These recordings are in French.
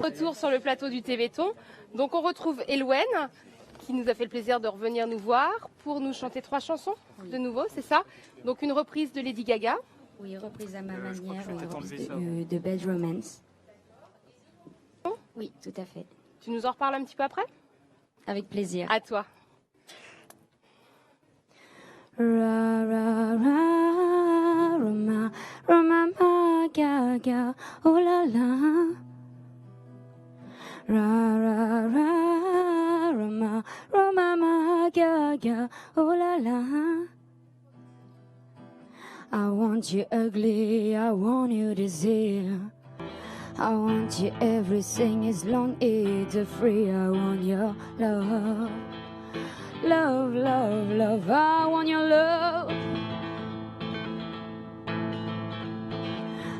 Retour sur le plateau du Téléthon. Donc on retrouve Elouen qui nous a fait le plaisir de revenir nous voir pour nous chanter 3 chansons de nouveau, c'est ça? Donc une reprise de Lady Gaga. Oui, reprise à ma manière, une reprise de Bad Romance. Oui, tout à fait. Tu nous en reparles un petit peu après? Avec plaisir. À toi. Ra ra ra, Roma, Roma, ma Gaga, oh la la. Ra ra ra, Roma, Roma, ma Gaga, oh la la. I want you ugly, I want you desire. I want you everything as long as it's free. I want your love. Love, love, love, I want your love.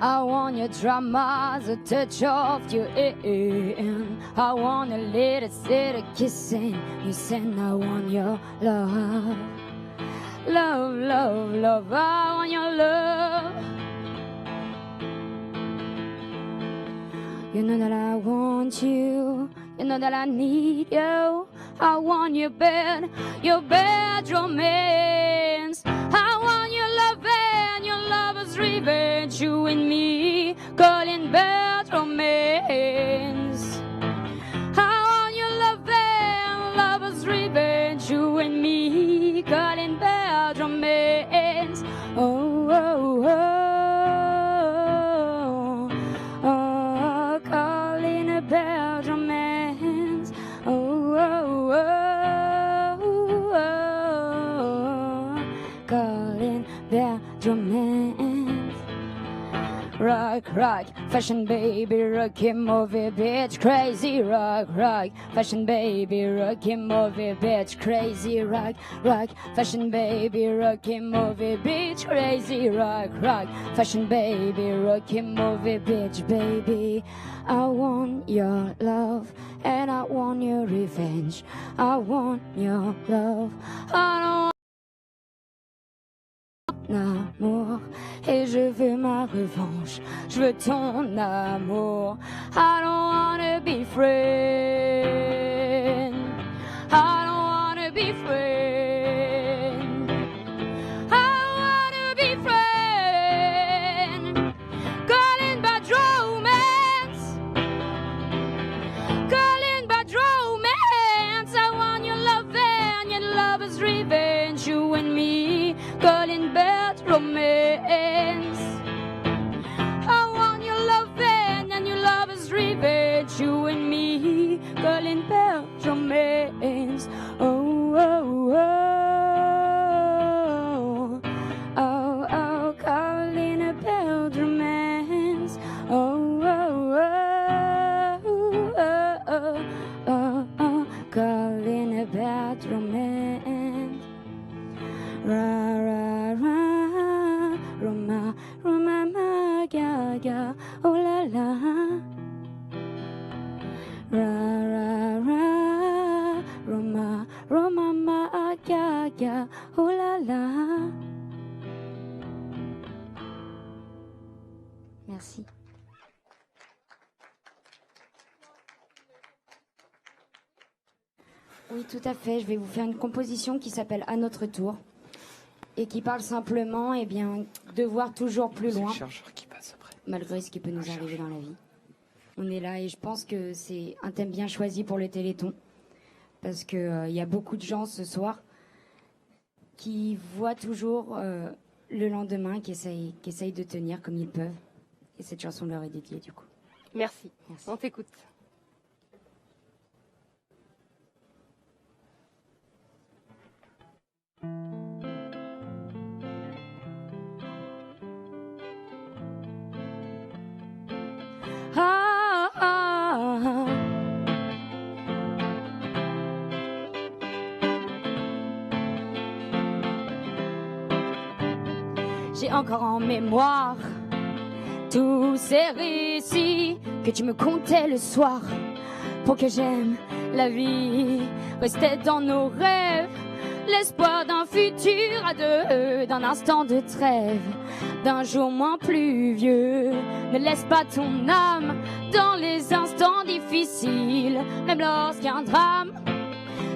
I want your drama, the touch of your hand. I want a little kissing. You said I want your love. Love, love, love, I want your love. You know that I want you. You know that I need you. I want your bed romance. I want your love and your lover's revenge. You and me, calling bed romance. I want your love and lover's revenge. You and me, calling bed romance. Oh, oh, oh, oh, calling a bed romance. Oh, oh, oh, oh, calling bad romance. Rock, rock, fashion baby, rocky movie, bitch, crazy. Rock, rock, fashion baby, rocky movie, bitch, crazy. Rock, rock, fashion baby, rocky movie, bitch, crazy. Rock, rock, fashion baby, rocky movie, bitch, baby. I want your love and I want your revenge. I want your love. I don't amour et je veux ma revanche, je veux ton amour. I don't wanna be friends, I don't wanna be friends, I don't wanna be friends. Calling bad romance, calling bad romance. I want your love and your lover's revenge. You and me, calling bad romance. I want your love and your lover's revenge. You and me, calling bad romance. Oh, oh, oh, oh, oh, calling a bad romance. Oh, oh, oh, oh, oh, oh, calling a bad romance. Ra ra ra, Roma, Roma, ma Gaga, oh la la. Ra ra ra, Roma, Roma, ma Gaga, oh la la. Merci. Oui, tout à fait. Je vais vous faire une composition qui s'appelle À notre tour et qui parle simplement de voir toujours plus loin, malgré ce qui peut nous arriver dans la vie. On est là et je pense que c'est un thème bien choisi pour le Téléthon parce qu'il y a beaucoup de gens ce soir qui voient toujours le lendemain, qui essayent de tenir comme ils peuvent. Et cette chanson leur est dédiée du coup. Merci. On t'écoute. Ah, ah, ah. J'ai encore en mémoire tous ces récits que tu me contais le soir pour que j'aime la vie. Restait dans nos rêves l'espoir d'un futur à deux, d'un instant de trêve, d'un jour moins pluvieux. Ne laisse pas ton âme dans les instants difficile, même lorsqu'un drame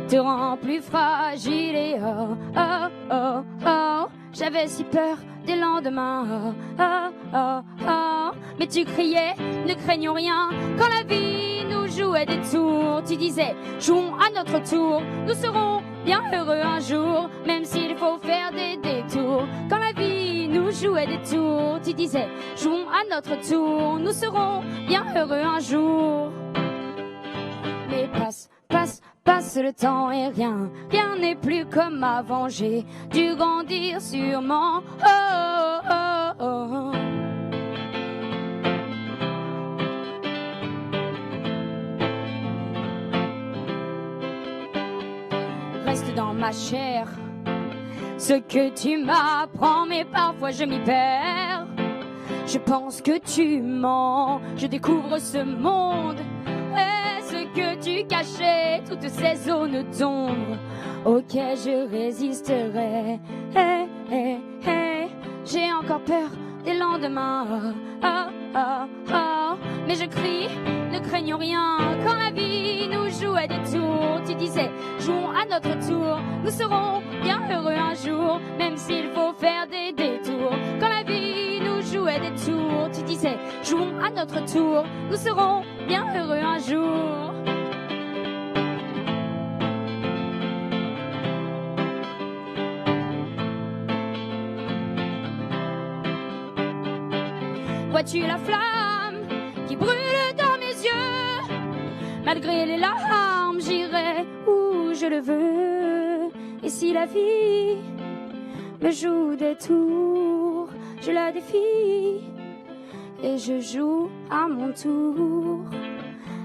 te rend plus fragile. Et oh, oh, oh, oh, j'avais si peur des lendemains. Oh, oh, oh, oh, mais tu criais, ne craignons rien. Quand la vie nous jouait des tours, tu disais, jouons à notre tour. Nous serons bien heureux un jour, même s'il faut faire des détours. Quand la vie nous jouait des tours, tu disais, jouons à notre tour. Nous serons bien heureux un jour. Mais passe le temps et rien n'est plus comme avant. J'ai dû grandir sûrement. Oh, oh, oh, oh. Reste dans ma chair ce que tu m'apprends, mais parfois je m'y perds. Je pense que tu mens, je découvre ce monde. Est-ce que tu cachais toutes ces zones d'ombre auxquelles je résisterai? Hey, hey, hey. J'ai encore peur des lendemains. Oh, oh, oh. Mais je crie, ne craignons rien. Quand la vie nous jouait des tours, tu disais, jouons à notre tour. Nous serons bien heureux un jour, même s'il faut faire des détours. Quand la vie nous jouait des tours, tu disais, jouons à notre tour. Nous serons bien heureux un jour. Vois-tu la flamme qui brûle dans mes yeux? Malgré les larmes, j'irai où je le veux. Et si la vie me joue des tours, je la défie et je joue à mon tour.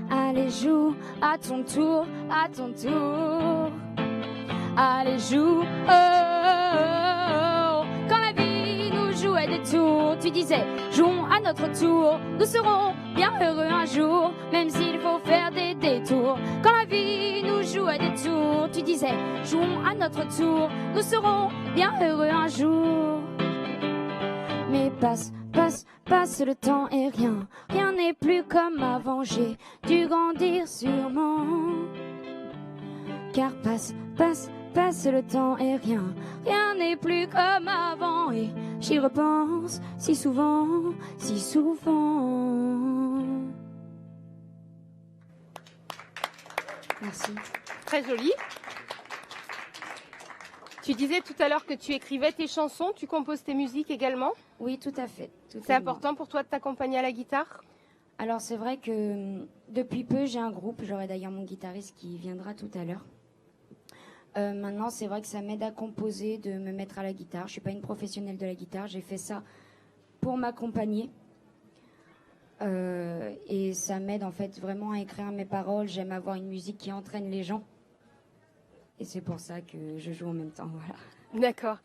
Allez, joue à ton tour, à ton tour. Allez, joue, oh, oh, oh. Quand la vie nous jouait des tours, tu disais, jouons à notre tour. Nous serons bien heureux un jour, même s'il faut faire des détours. Quand la vie nous jouait des tours, tu disais, jouons à notre tour. Nous serons bien heureux un jour. Mais passe le temps et rien n'est plus comme avant. J'ai dû grandir sûrement. Car passe le temps et rien n'est plus comme avant. Et j'y repense si souvent, si souvent. Merci. Très joli. Tu disais tout à l'heure que tu écrivais tes chansons, tu composes tes musiques également? Oui, tout à fait. C'est important pour toi de t'accompagner à la guitare? Alors c'est vrai que depuis peu j'ai un groupe, j'aurai d'ailleurs mon guitariste qui viendra tout à l'heure. Maintenant c'est vrai que ça m'aide à composer, de me mettre à la guitare. Je suis pas une professionnelle de la guitare, j'ai fait ça pour m'accompagner. Et ça m'aide en fait vraiment à écrire mes paroles, j'aime avoir une musique qui entraîne les gens. Et c'est pour ça que je joue en même temps, voilà. D'accord.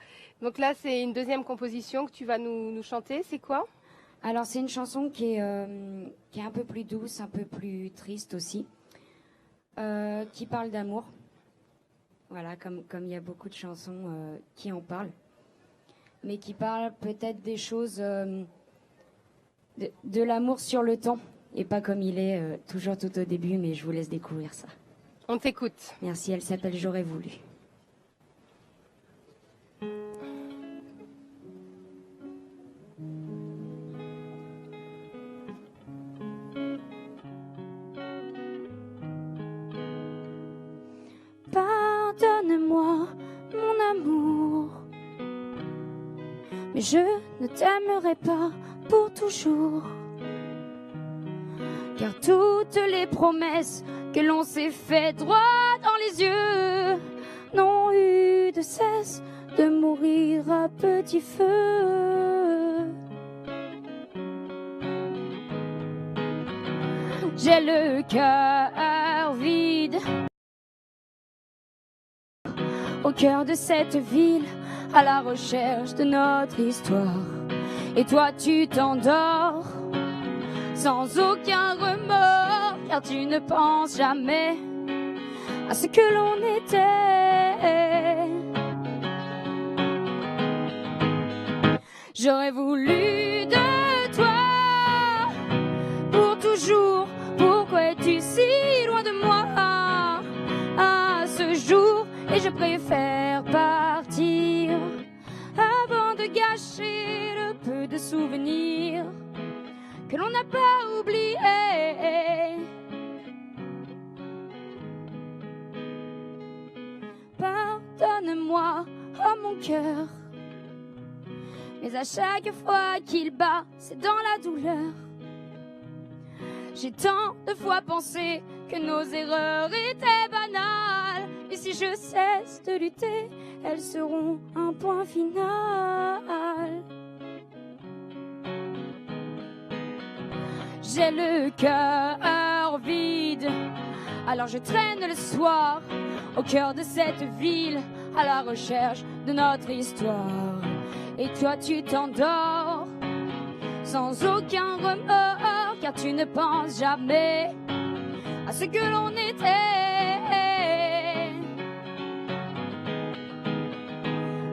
Donc là, c'est une deuxième composition que tu vas nous chanter. C'est quoi? Alors, c'est une chanson qui est un peu plus douce, un peu plus triste aussi, qui parle d'amour. Voilà, comme il y a beaucoup de chansons qui en parlent, mais qui parlent peut-être des choses de l'amour sur le temps, et pas comme il est toujours tout au début, mais je vous laisse découvrir ça. On t'écoute. Merci, elle s'appelle J'aurais voulu. Pardonne-moi, mon amour, mais je ne t'aimerai pas pour toujours. Car toutes les promesses que l'on s'est fait droit dans les yeux n'ont eu de cesse de mourir à petit feu. J'ai le cœur vide au cœur de cette ville, à la recherche de notre histoire. Et toi tu t'endors sans aucun remords, car tu ne penses jamais à ce que l'on était. J'aurais voulu de toi pour toujours. Pourquoi es-tu es-tu si loin de moi à ce jour? Et je préfère partir avant de gâcher le peu de souvenirs que l'on n'a pas oubliés. Pardonne-moi, oh mon cœur, mais à chaque fois qu'il bat, c'est dans la douleur. J'ai tant de fois pensé que nos erreurs étaient banales, et si je cesse de lutter, elles seront un point final. J'ai le cœur vide, alors je traîne le soir au cœur de cette ville, à la recherche de notre histoire. Et toi tu t'endors sans aucun remords, car tu ne penses jamais à ce que l'on était.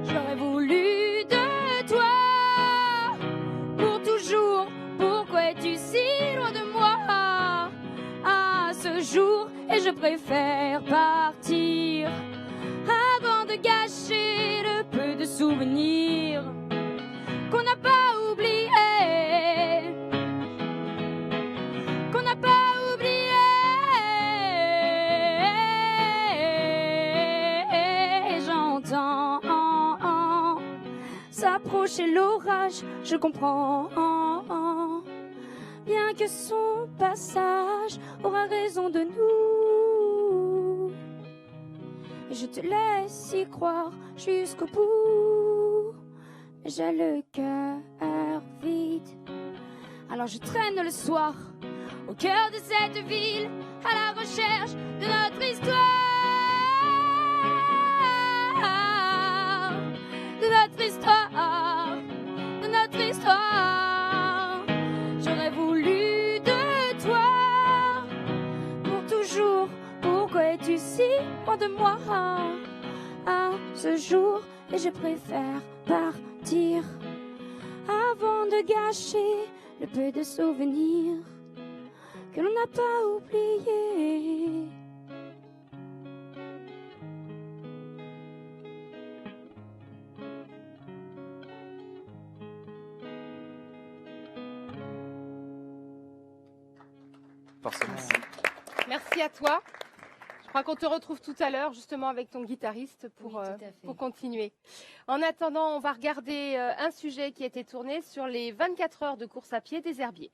J'aurais voulu de toi pour toujours. Pourquoi es-tu si loin de moi à ce jour? Et je préfère partir avant de gâcher le peu de souvenirs qu'on n'a pas oublié, qu'on n'a pas oublié. J'entends s'approcher l'orage, je comprends bien que son passage aura raison de nous. Et je te laisse y croire jusqu'au bout. Mais j'ai le cœur vide, alors je traîne le soir au cœur de cette ville, à la recherche de notre histoire, de notre histoire, de notre histoire. J'aurais voulu de toi pour toujours. Pourquoi es-tu si loin de moi à ce jour? Et je préfère partir avant de gâcher le peu de souvenirs que l'on n'a pas oubliés. Forcément. Merci à toi. Je crois qu'on te retrouve tout à l'heure justement avec ton guitariste pour, Oui, tout à fait. pour continuer. En attendant, on va regarder un sujet qui a été tourné sur les 24 heures de course à pied des herbiers.